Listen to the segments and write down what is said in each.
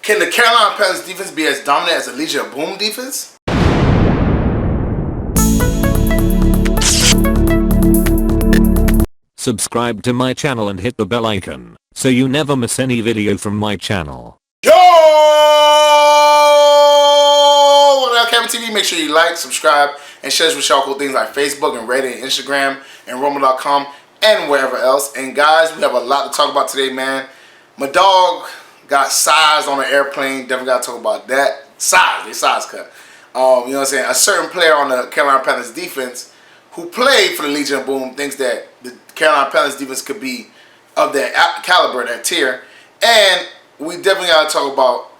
Can the Carolina Panthers defense be as dominant as the Legion of Boom defense? Subscribe to my channel and hit the bell icon so you never miss any video from my channel. Yo! On LCameraTV, make sure you like, subscribe, and share this with y'all cool things like Facebook and Reddit and Instagram and Roman.com and wherever else. And guys, we have a lot to talk about today, man. My dog got sized on an airplane. Definitely got to talk about that. Size cut. You know what I'm saying? A certain player on the Carolina Panthers defense who played for the Legion of Boom thinks that the Carolina Panthers defense could be of that caliber, that tier. And we definitely got to talk about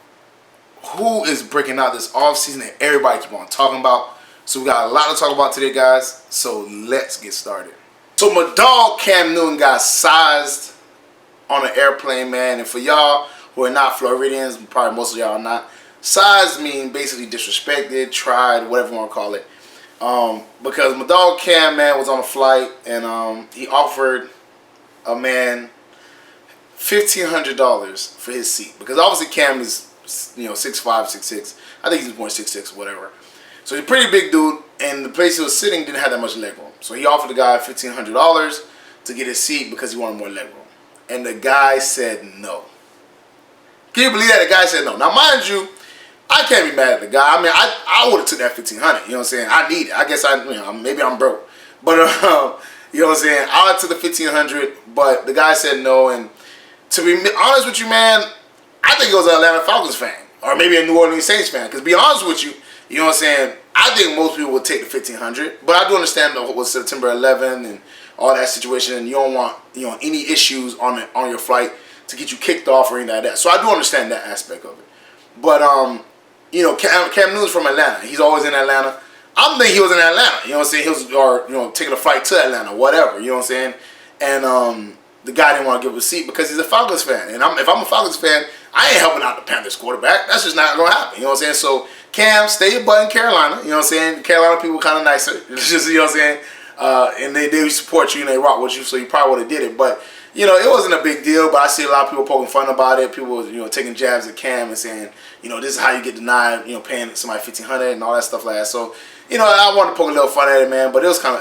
who is breaking out this offseason that everybody keep on talking about. So we got a lot to talk about today, guys. So let's get started. So my dog Cam Newton got sized on an airplane, man. And for y'all who are not Floridians, probably most of y'all are not, sized mean basically disrespected, tried, whatever you want to call it. Because my dog Cam, man, was on a flight and he offered a man $1,500 for his seat. Because obviously Cam is, 6'5", 6'6". I think he's born 6'6", whatever. So he's a pretty big dude, and the place he was sitting didn't have that much leg room. So he offered the guy $1,500 to get his seat because he wanted more leg room. And the guy said no. Can you believe that? The guy said no. Now, mind you, I can't be mad at the guy. I mean, I would have took that $1,500. You know what I'm saying? I need it. I guess maybe I'm broke. But, you know what I'm saying? I would have took the $1,500, but the guy said no. And to be honest with you, man, I think he was an Atlanta Falcons fan. Or maybe a New Orleans Saints fan. Because to be honest with you, you know what I'm saying? I think most people would take the $1,500. But I do understand what was September 11th and all that situation. And you don't want, any issues on your flight to get you kicked off or anything like that. So I do understand that aspect of it. But, Cam Newton's from Atlanta. He's always in Atlanta. I'm thinking he was in Atlanta. You know what I'm saying? He was, taking a flight to Atlanta, whatever. You know what I'm saying? And the guy didn't want to give him a seat because he's a Falcons fan. And if I'm a Falcons fan, I ain't helping out the Panthers quarterback. That's just not going to happen. You know what I'm saying? So, Cam, stay your butt in Carolina. You know what I'm saying? Carolina people kind of nicer. It's just, you know what I'm saying? And they support you and they rock with you, so you probably would have did it. But, it wasn't a big deal, but I see a lot of people poking fun about it. People, taking jabs at Cam and saying, this is how you get denied, paying somebody $1,500 and all that stuff like that. So, I wanted to poke a little fun at it, man. But it was kind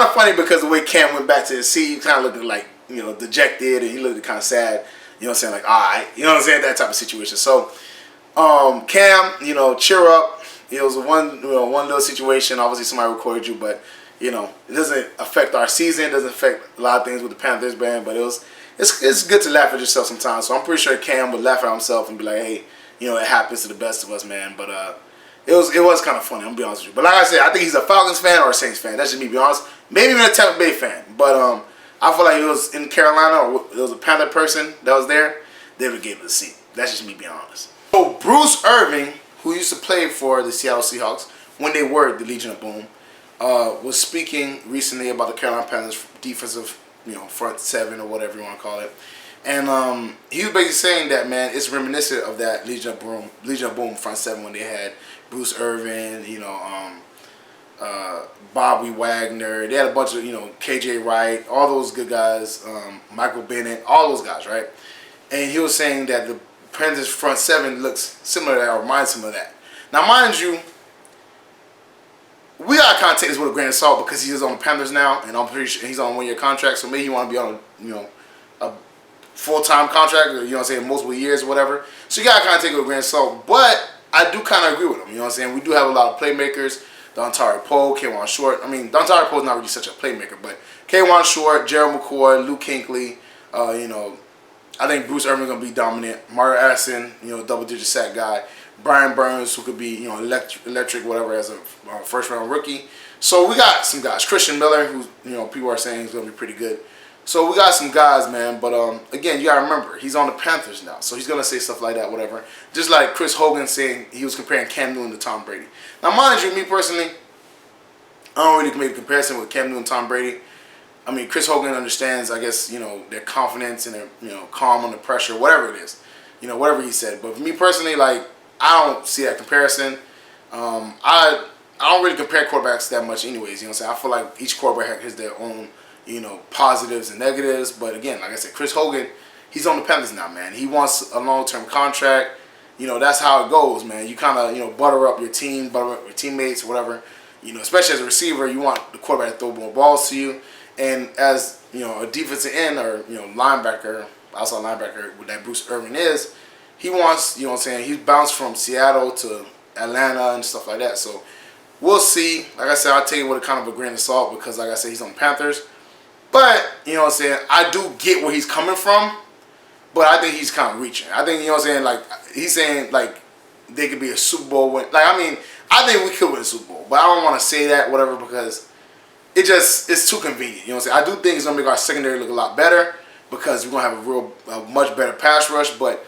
of funny because the way Cam went back to his seat, he kind of looked like, dejected, and he looked kind of sad. You know what I'm saying? Like, all right, you know what I'm saying? That type of situation. So, Cam, cheer up. It was one little situation. Obviously, somebody recorded you, but it doesn't affect our season. It doesn't affect a lot of things with the Panthers band. But it's good to laugh at yourself sometimes. So I'm pretty sure Cam would laugh at himself and be like, hey, it happens to the best of us, man. But it was kind of funny. I'm gonna be honest with you. But like I said, I think he's a Falcons fan or a Saints fan. That's just me, to be honest. Maybe even a Tampa Bay fan. But I feel like it was in Carolina or it was a Panther person that was there, they would have gave it a seat. That's just me being honest. So Bruce Irvin, who used to play for the Seattle Seahawks when they were the Legion of Boom, was speaking recently about the Carolina Panthers defensive, front seven or whatever you want to call it. And he was basically saying that, man, it's reminiscent of that Legion of Boom front seven when they had Bruce Irvin, Bobby Wagner. They had a bunch of, KJ Wright, all those good guys, Michael Bennett, all those guys, right? And he was saying that the Panthers front seven looks similar to that or reminds him of that. Now, mind you, we gotta kind of take this with a grain of salt because he is on the Panthers now, and I'm pretty sure he's on a 1-year contract, so maybe he want to be on a full-time contract, or multiple years or whatever. So you gotta kind of take it with a grain of salt. But I do kind of agree with him. You know what I'm saying? We do have a lot of playmakers. Dontari Poe, K'Wan Short. I mean, Dontari Poe is not really such a playmaker, but K'Wan Short, Gerald McCoy, Luke Kuechly, I think Bruce Irvin gonna be dominant. Mario Addison, double-digit sack guy. Brian Burns, who could be, electric, whatever, as a first-round rookie. So we got some guys. Christian Miller, who, people are saying is going to be pretty good. So we got some guys, man. But, again, you got to remember, he's on the Panthers now. So he's going to say stuff like that, whatever. Just like Chris Hogan saying he was comparing Cam Newton to Tom Brady. Now, mind you, me personally, I don't really make a comparison with Cam Newton and Tom Brady. I mean, Chris Hogan understands, I guess, their confidence and their, calm under pressure, whatever it is. Whatever he said. But for me personally, like, I don't see that comparison. I don't really compare quarterbacks that much anyways. You know what I'm saying? I feel like each quarterback has their own, positives and negatives. But again, like I said, Chris Hogan, he's on the Panthers now, man. He wants a long-term contract. You know, that's how it goes, man. You kind of, you know, butter up your team, butter up your teammates, whatever. You know, especially as a receiver, you want the quarterback to throw more balls to you. And as, you know, a defensive end or, you know, linebacker, outside linebacker, with that Bruce Irvin is, he wants, you know what I'm saying, he's bounced from Seattle to Atlanta and stuff like that. So we'll see. Like I said, I'll take it with a kind of a grain of salt because, like I said, he's on the Panthers. But, you know what I'm saying, I do get where he's coming from, but I think he's kind of reaching. I think, you know what I'm saying, like, he's saying, like, they could be a Super Bowl win. Like, I mean, I think we could win a Super Bowl, but I don't want to say that, whatever, because it's too convenient. You know what I'm saying? I do think it's going to make our secondary look a lot better because we're going to have a much better pass rush, but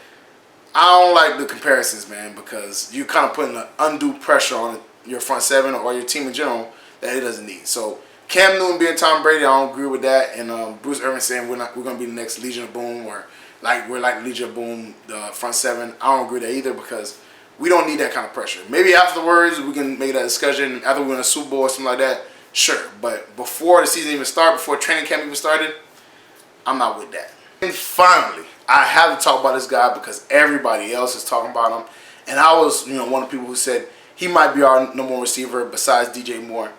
I don't like the comparisons, man, because you're kind of putting an undue pressure on your front seven or your team in general that it doesn't need. So Cam Newton being Tom Brady, I don't agree with that. And Bruce Irvin saying we're going to be the next Legion of Boom, or we're like Legion of Boom, the front seven. I don't agree with that either because we don't need that kind of pressure. Maybe afterwards we can make that discussion after we win a Super Bowl or something like that. Sure, but before the season even started, before training camp even started, I'm not with that. And finally, I have to talk about this guy because everybody else is talking about him. And I was, you know, one of the people who said he might be our number one receiver besides DJ Moore.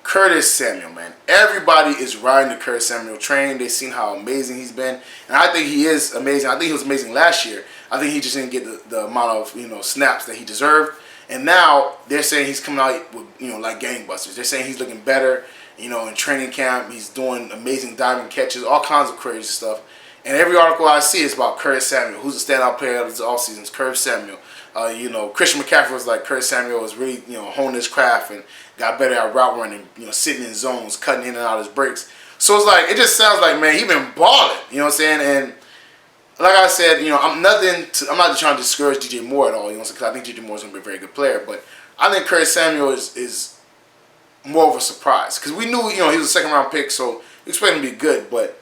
Curtis Samuel, man. Everybody is riding the Curtis Samuel train. They've seen how amazing he's been. And I think he is amazing. I think he was amazing last year. I think he just didn't get the amount of, you know, snaps that he deserved. And now they're saying he's coming out with, you know, like gangbusters. They're saying he's looking better, you know, in training camp. He's doing amazing diving catches, all kinds of crazy stuff. And every article I see is about Curtis Samuel, who's the standout player of this offseason. It's Curtis Samuel. You know, Christian McCaffrey was like Curtis Samuel was really, you know, honing his craft and got better at route running, you know, sitting in zones, cutting in and out his breaks. So it's like, it just sounds like, man, he been balling, you know what I'm saying? And like I said, you know, I'm not just trying to discourage DJ Moore at all, you know, because I think DJ Moore is going to be a very good player. But I think Curtis Samuel is more of a surprise because we knew, you know, he was a second-round pick, so we expect him to be good. But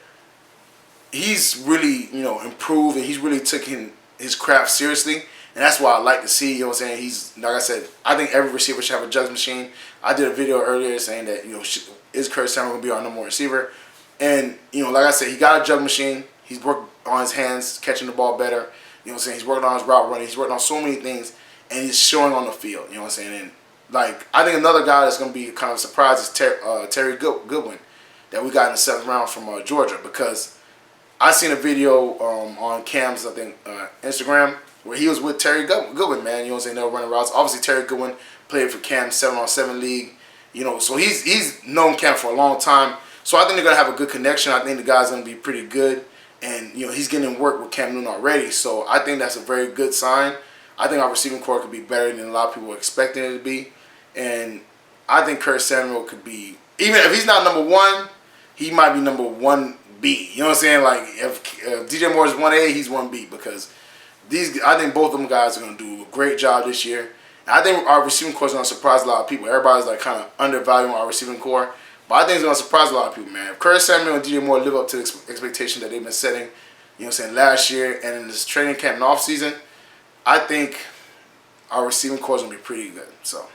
he's really, you know, improved and he's really taking his craft seriously. And that's why I like to see, you know what I'm saying, he's, like I said, I think every receiver should have a jugs machine. I did a video earlier saying that, you know, is Curtis Samuel going to be our number one receiver? And, you know, like I said, he got a jug machine. He's worked on his hands, catching the ball better. You know what I'm saying? He's working on his route running. He's working on so many things. And he's showing on the field, you know what I'm saying? And, like, I think another guy that's going to be kind of a surprise is Terry Goodwin that we got in the 7th round from Georgia, because I seen a video on Cam's, I think, Instagram, where he was with Terry Goodwin, man. You know what I'm saying? They were running routes. Obviously, Terry Goodwin played for Cam's 7-on-7 league. You know, so he's known Cam for a long time. So I think they're going to have a good connection. I think the guy's going to be pretty good. And, you know, he's getting work with Cam Newton already. So I think that's a very good sign. I think our receiving core could be better than a lot of people are expecting it to be. And I think Curtis Samuel could be, even if he's not number one, he might be number 1B. You know what I'm saying? Like, if DJ Moore is 1A, he's 1B, because I think both of them guys are going to do a great job this year. And I think our receiving core is going to surprise a lot of people. Everybody's like kind of undervaluing our receiving core, but I think it's going to surprise a lot of people, man. If Curtis Samuel and DJ Moore live up to the expectation that they've been setting, you know what I'm saying, last year and in this training camp and off season, I think our receiving core is going to be pretty good. So,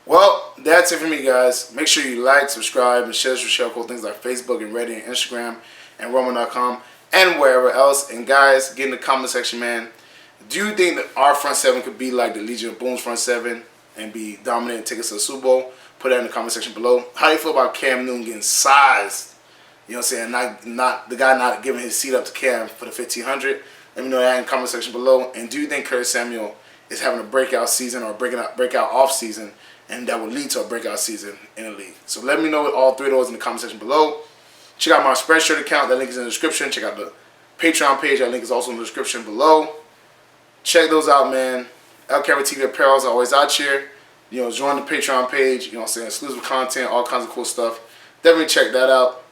well, that's it for me, guys. Make sure you like, subscribe, and share cool things like Facebook and Reddit and Instagram and Roman.com and wherever else. And guys, get in the comment section, man. Do you think that our front seven could be like the Legion of Boom's front seven and be dominant and take us to the Super Bowl? Put that in the comment section below. How do you feel about Cam Newton getting sized? You know what I'm saying? Not the guy not giving his seat up to Cam for the 1500. Let me know that in the comment section below. And do you think Curtis Samuel is having a breakout season or a breakout off season, and that will lead to a breakout season in the league? So let me know all three of those in the comment section below. Check out my Spreadshirt account. That link is in the description. Check out the Patreon page. That link is also in the description below. Check those out, man. LCameraTV apparel is always out here. You know, join the Patreon page. You know what I'm saying? Exclusive content, all kinds of cool stuff. Definitely check that out.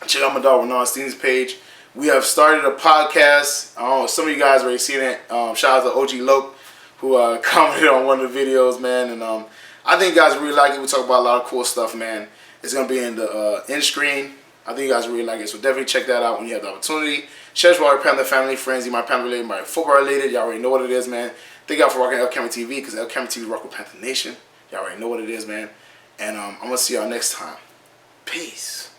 Check out my dog Renan Steen's page. We have started a podcast. Some of you guys already seen it. Shout out to OG Loke, who commented on one of the videos, man. And I think you guys really like it. We talk about a lot of cool stuff, man. It's going to be in the end screen. I think you guys really like it. So definitely check that out when you have the opportunity. Share it with all your Panther family, friends, you my Panther related, my football related. Y'all already know what it is, man. Thank y'all for rocking LCameraTV, because LCameraTV rock with Panther Nation. Y'all already know what it is, man. And I'm going to see y'all next time. Peace.